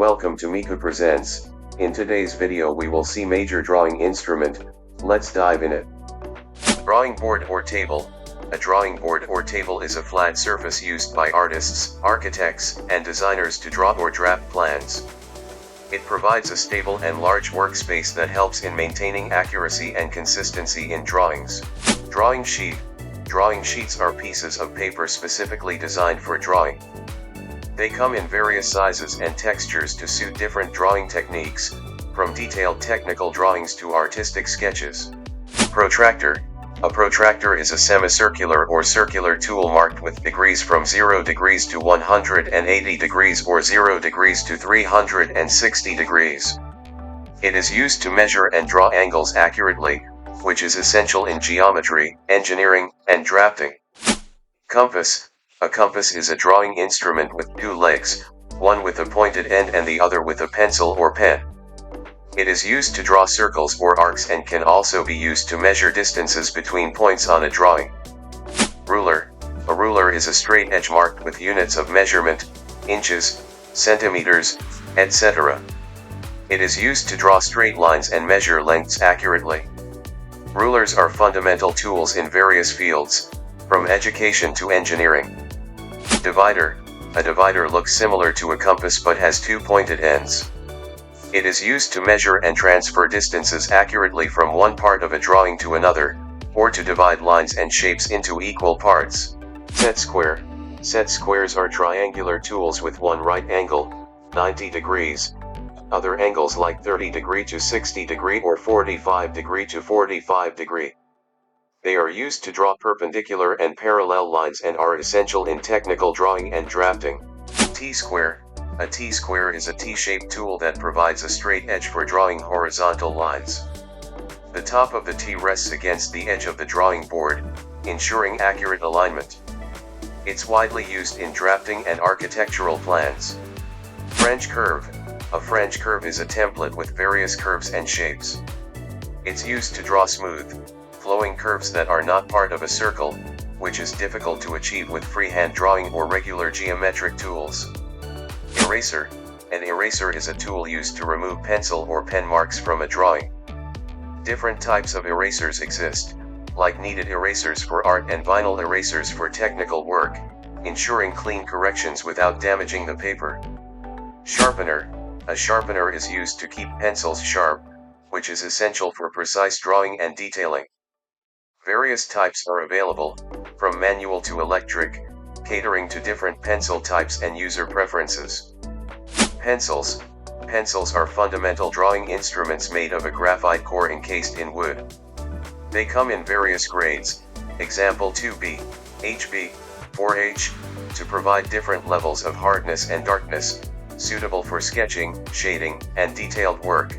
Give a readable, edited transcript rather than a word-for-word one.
welcome to Meku Presents. In today's video we will see major drawing instrument. Let's dive in it. Drawing board or table. A drawing board or table is a flat surface used by artists, architects, and designers to draw or draft plans. It provides a stable and large workspace that helps in maintaining accuracy and consistency in drawings. Drawing sheet. Drawing sheets are pieces of paper specifically designed for drawing. They come in various sizes and textures to suit different drawing techniques, from detailed technical drawings to artistic sketches. Protractor. A protractor is a semicircular or circular tool marked with degrees from 0 degrees to 180 degrees or 0 degrees to 360 degrees. It is used to measure and draw angles accurately, which is essential in geometry, engineering, and drafting. Compass. A compass is a drawing instrument with two legs, one with a pointed end and the other with a pencil or pen. It is used to draw circles or arcs and can also be used to measure distances between points on a drawing. Ruler. A ruler is a straight edge marked with units of measurement, inches, centimeters, etc. It is used to draw straight lines and measure lengths accurately. Rulers are fundamental tools in various fields, from education to engineering. Divider. A divider looks similar to a compass but has two pointed ends. It is used to measure and transfer distances accurately from one part of a drawing to another, or to divide lines and shapes into equal parts. Set square. Set squares are triangular tools with one right angle, 90 degrees, other angles like 30 degree to 60 degree or 45 degree to 45 degree. They are used to draw perpendicular and parallel lines and are essential in technical drawing and drafting. T-square. A T-square is a T-shaped tool that provides a straight edge for drawing horizontal lines. The top of the T rests against the edge of the drawing board, ensuring accurate alignment. It's widely used in drafting and architectural plans. French curve. A French curve is a template with various curves and shapes. It's used to draw smooth, flowing curves that are not part of a circle, which is difficult to achieve with freehand drawing or regular geometric tools. Eraser. An eraser is a tool used to remove pencil or pen marks from a drawing. Different types of erasers exist, like kneaded erasers for art and vinyl erasers for technical work, ensuring clean corrections without damaging the paper. Sharpener. A sharpener is used to keep pencils sharp, which is essential for precise drawing and detailing. Various types are available, from manual to electric, catering to different pencil types and user preferences. Pencils. Pencils are fundamental drawing instruments made of a graphite core encased in wood. They come in various grades, example 2B, HB, 4H, to provide different levels of hardness and darkness, suitable for sketching, shading, and detailed work.